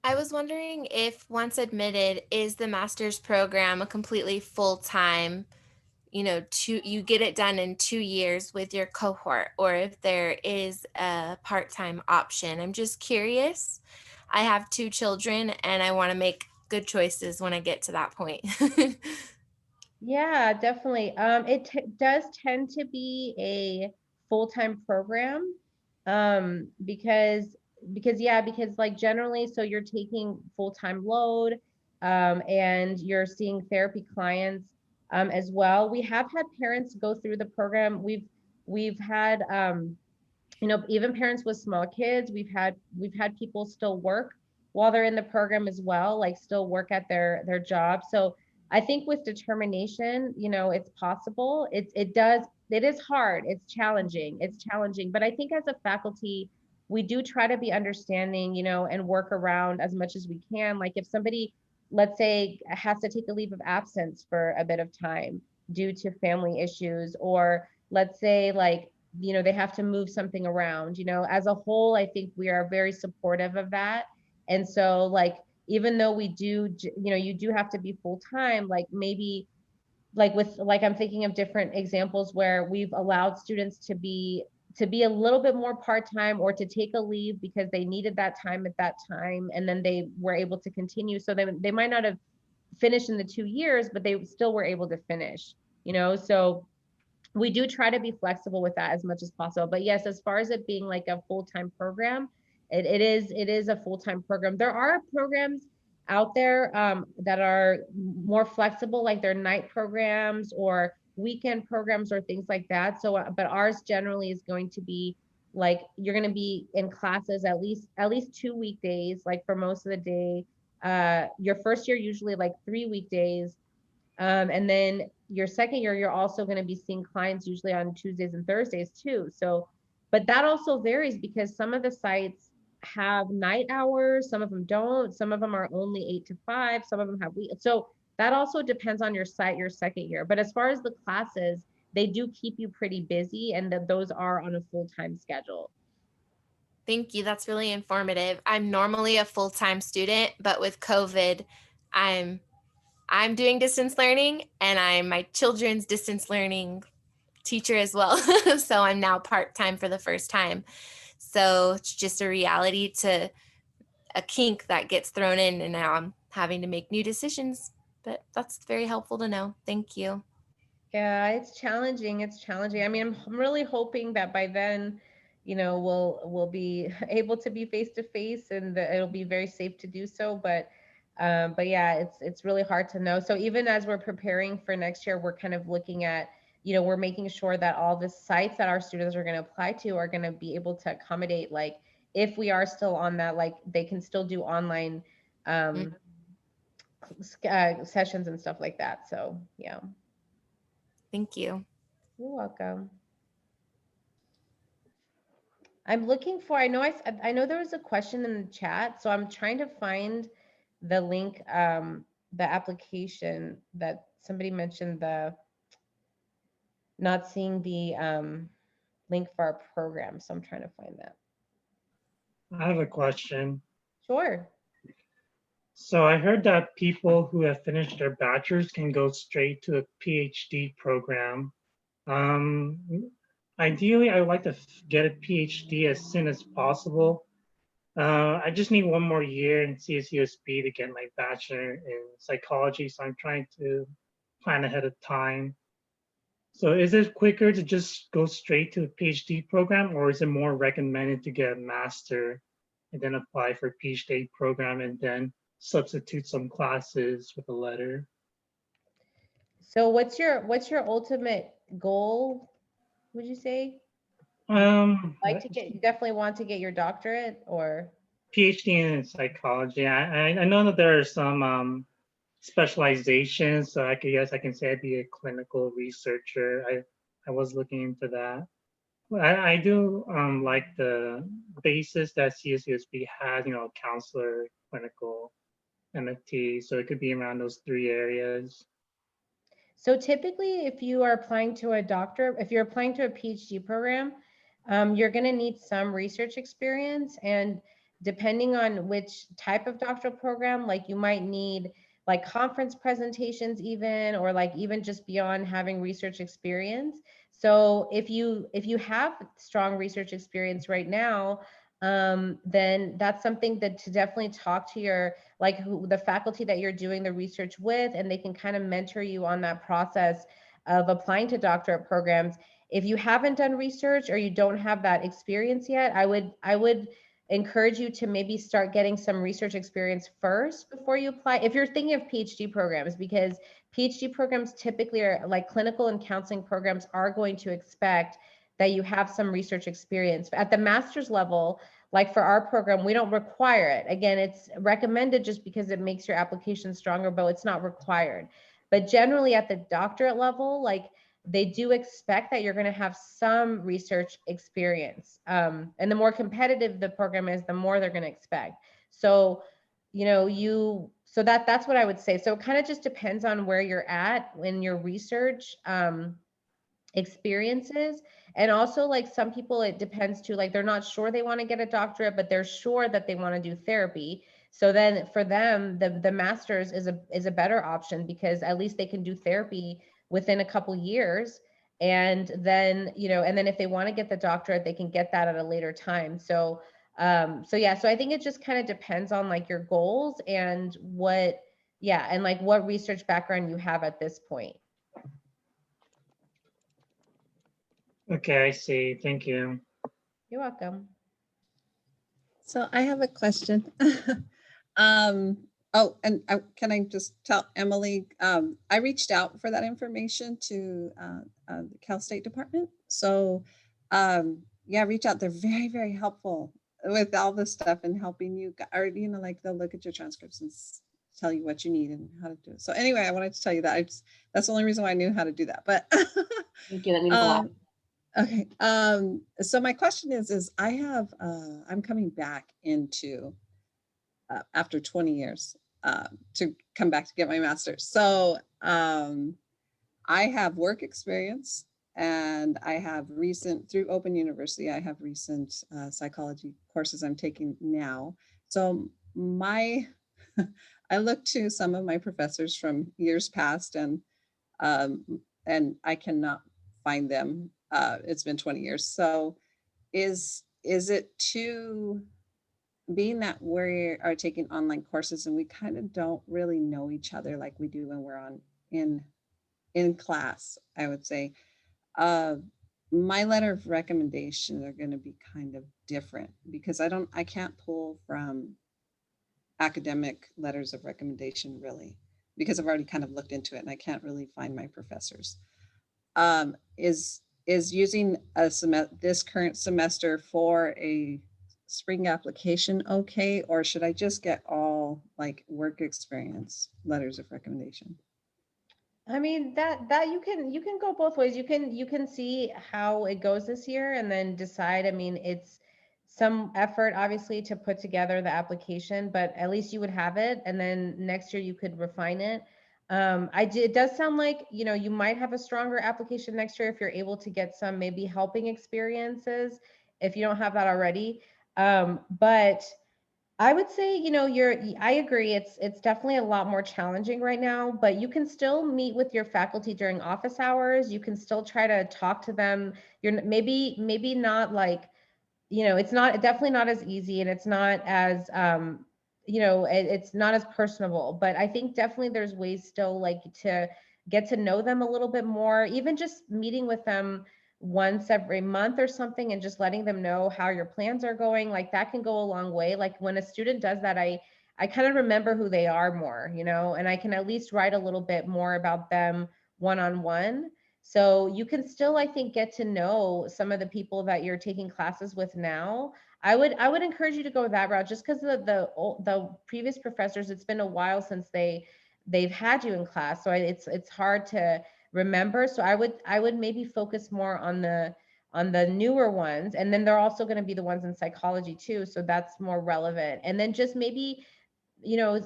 I was wondering if once admitted, is the master's program a completely full-time, you get it done in 2 years with your cohort, or if there is a part-time option? I'm just curious. I have 2 children and I want to make good choices when I get to that point. Yeah, definitely. It does tend to be a full-time program, because like generally, so you're taking full-time load. and you're seeing therapy clients as well. We have had parents go through the program. We've had you know, even parents with small kids. We've had people still work while they're in the program as well, like still work at their job. So I think with determination, you know, it's possible. It is hard. It's challenging. But I think as a faculty, we do try to be understanding, you know, and work around as much as we can. Like if somebody, let's say, has to take a leave of absence for a bit of time due to family issues, or let's say like, you know, they have to move something around, you know, as a whole, I think we are very supportive of that. And so like, even though we do, you know, you do have to be full time, like maybe like with, like, I'm thinking of different examples where we've allowed students to be a little bit more part-time, or to take a leave because they needed that time at that time, and then they were able to continue. So they might not have finished in the 2 years, but they still were able to finish, you know. So we do try to be flexible with that as much as possible. But yes, as far as it being like a full-time program, it is a full-time program. There are programs out there that are more flexible, like they're night programs or weekend programs or things like that. So, but ours generally is going to be like, you're going to be in classes at least 2 weekdays, like for most of the day. Your first year, usually like 3 weekdays. And then your second year, you're also going to be seeing clients usually on Tuesdays and Thursdays too. So, but that also varies because some of the sites have night hours, some of them don't, some of them are only 8 to 5, some of them have week. So that also depends on your site, your second year. But as far as the classes, they do keep you pretty busy, and that those are on a full-time schedule. Thank you. That's really informative. I'm normally a full-time student, but with COVID, I'm doing distance learning, and I'm my children's distance learning teacher as well. So I'm now part-time for the first time. So it's just a reality to a kink that gets thrown in, and now I'm having to make new decisions. But that's very helpful to know. Thank you. Yeah, it's challenging. I mean, I'm really hoping that by then, you know, we'll be able to be face to face, and it'll be very safe to do so. But yeah, it's really hard to know. So even as we're preparing for next year, we're kind of looking at, you know, we're making sure that all the sites that our students are going to apply to are going to be able to accommodate, like, if we are still on that, like they can still do online sessions and stuff like that. So yeah. Thank you. You're welcome. I'm looking for, I know there was a question in the chat, so I'm trying to find the link, the application that somebody mentioned, the not seeing the link for our program. So I'm trying to find that. I have a question. Sure. So I heard that people who have finished their bachelor's can go straight to a PhD program. Ideally, I would like to get a PhD as soon as possible. I just need one more year in CSUSB to get my bachelor in psychology, so I'm trying to plan ahead of time. So is it quicker to just go straight to a PhD program, or is it more recommended to get a master and then apply for a PhD program and then substitute some classes with a letter? So what's your ultimate goal, would you say? Like to get, you definitely want to get your doctorate, or? PhD in psychology. I know that there are some specializations, so I guess I can say I'd be a clinical researcher. I was looking into that. I do like the basis that CSUSB has, you know, counselor, clinical, MFT, so it could be around those 3 areas. So typically, if you are applying to a doctor, if you're applying to a PhD program, you're going to need some research experience. And depending on which type of doctoral program, like you might need like conference presentations even, or like even just beyond having research experience. So if you have strong research experience right now, then that's something that to definitely talk to your, like the faculty that you're doing the research with, and they can kind of mentor you on that process of applying to doctorate programs. If you haven't done research or you don't have that experience yet, I would encourage you to maybe start getting some research experience first before you apply. If you're thinking of PhD programs, because PhD programs typically are like clinical and counseling programs are going to expect that you have some research experience. At the master's level, like for our program, we don't require it. Again, it's recommended just because it makes your application stronger, but it's not required. But generally at the doctorate level, like they do expect that you're going to have some research experience. And the more competitive the program is, the more they're going to expect. So, so that's what I would say. So it kind of just depends on where you're at in your research experiences. And also like some people, it depends too, like they're not sure they want to get a doctorate, but they're sure that they want to do therapy. So then for them, the master's is a better option because at least they can do therapy within a couple years. And then, and then if they want to get the doctorate, they can get that at a later time. So, yeah, so I think it just kind of depends on like your goals and and like what research background you have at this point. Okay, I see. Thank you. You're welcome. So I have a question. Can I just tell Emily, I reached out for that information to the Cal State Department. So yeah, reach out. They're very, very helpful with all this stuff and helping you, or, like they'll look at your transcripts and tell you what you need and how to do it. So anyway, I wanted to tell you that. That's the only reason why I knew how to do that. But Thank you. That means a lot. okay. So my question is I have, I'm coming back into, after 20 years, to come back to get my master's. So I have work experience and I have through Open University, I have recent psychology courses I'm taking now. So I look to some of my professors from years past and I cannot find them. It's been 20 years. So is it too, being that we are taking online courses and we kind of don't really know each other like we do when we're in class, I would say, my letter of recommendation are going to be kind of different because I can't pull from academic letters of recommendation really, because I've already kind of looked into it and I can't really find my professors. Is using this current semester for a spring application okay, or should I just get all like work experience letters of recommendation? I mean, that you can go both ways. You can see how it goes this year and then decide. I mean, it's some effort obviously to put together the application, but at least you would have it, and then next year you could refine it. It does sound like, you might have a stronger application next year if you're able to get some maybe helping experiences if you don't have that already. But I would say, I agree. It's definitely a lot more challenging right now, but you can still meet with your faculty during office hours. You can still try to talk to them. You're maybe not like, it's definitely not as easy and it's not as, it's not as personable, but I think definitely there's ways still like to get to know them a little bit more, even just meeting with them once every month or something and just letting them know how your plans are going. Like that can go a long way. Like when a student does that, I kind of remember who they are more, and I can at least write a little bit more about them one-on-one. So you can still, I think, get to know some of the people that you're taking classes with now. I would encourage you to go that route just because the previous professors, it's been a while since they've had you in class. So it's hard to remember. So I would maybe focus more on the newer ones. And then they're also going to be the ones in psychology too. So that's more relevant. And then just maybe,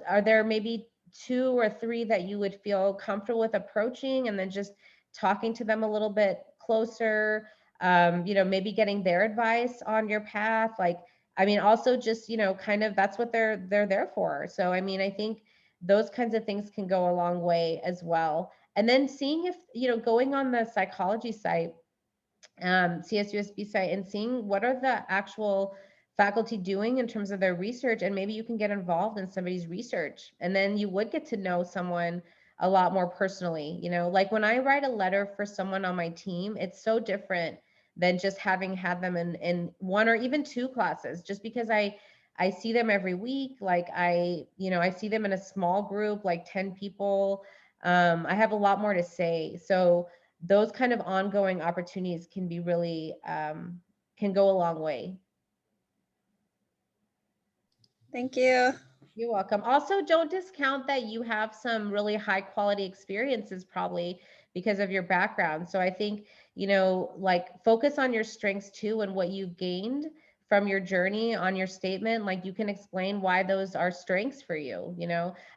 are there maybe 2 or 3 that you would feel comfortable with approaching and then just talking to them a little bit closer, maybe getting their advice on your path. Like, I mean, also just, kind of that's what they're there for. So, I mean, I think those kinds of things can go a long way as well. And then seeing if, going on the psychology site, CSUSB site, and seeing what are the actual faculty doing in terms of their research, and maybe you can get involved in somebody's research, and then you would get to know someone a lot more personally. Like when I write a letter for someone on my team, it's so different than just having had them in one or even two classes. Just because I see them every week, like I see them in a small group, like 10 people. I have a lot more to say. So those kind of ongoing opportunities can be really, can go a long way. Thank you. You're welcome. Also, don't discount that you have some really high quality experiences probably because of your background. So I think, like focus on your strengths too and what you've gained from your journey on your statement. Like you can explain why those are strengths for you.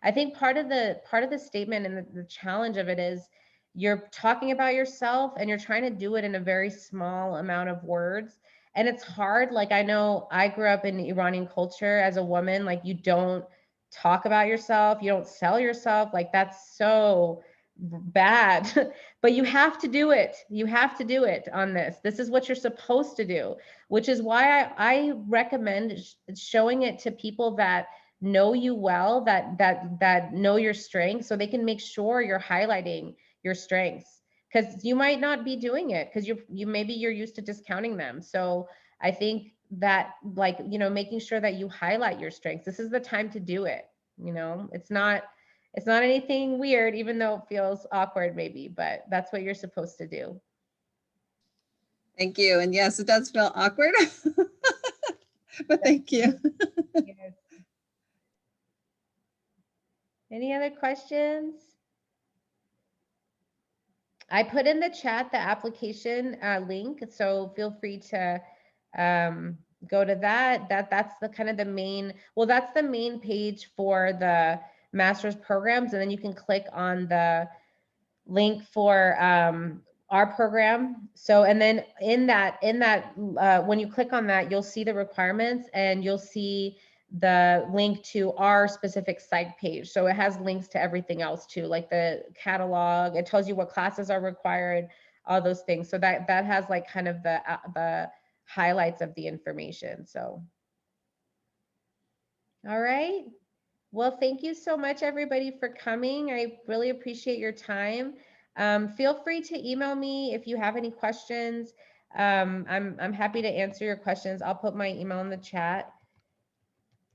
I think part of the statement and the challenge of it is you're talking about yourself and you're trying to do it in a very small amount of words. And it's hard. Like I know I grew up in Iranian culture as a woman, like you don't talk about yourself, you don't sell yourself. Like that's so bad, but you have to do it. You have to do it on this. This is what you're supposed to do, which is why I recommend showing it to people that know you well, that know your strengths, so they can make sure you're highlighting your strengths, because you might not be doing it because maybe you're used to discounting them. So I think that, like, making sure that you highlight your strengths. This is the time to do it. It's not anything weird, even though it feels awkward maybe, but that's what you're supposed to do. Thank you. And yes, it does feel awkward, but thank you. Yes. Any other questions? I put in the chat the application link, so feel free to go to that. That's the kind of the main, that's the main page for the master's programs, and then you can click on the link for our program. So, and then in that when you click on that, you'll see the requirements and you'll see the link to our specific site page. So it has links to everything else too, like the catalog. It tells you what classes are required, all those things. So that has like kind of the highlights of the information. So, all right. Well, thank you so much, everybody, for coming. I really appreciate your time. Feel free to email me if you have any questions. I'm happy to answer your questions. I'll put my email in the chat.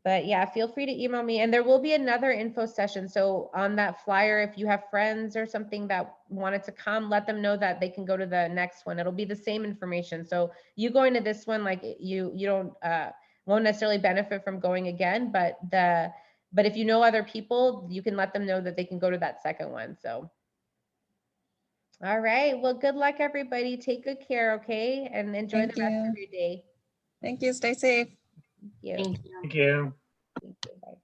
But yeah, feel free to email me. And there will be another info session. So on that flyer, if you have friends or something that wanted to come, let them know that they can go to the next one. It'll be the same information. So you going to this one, like you don't won't necessarily benefit from going again, but if you know other people, you can let them know that they can go to that second one. So, all right. Well, good luck, everybody. Take good care, okay? And enjoy Thank the rest you. of your day. Thank you. Stay safe. Thank you. Thank you. Thank you. Thank you. Bye.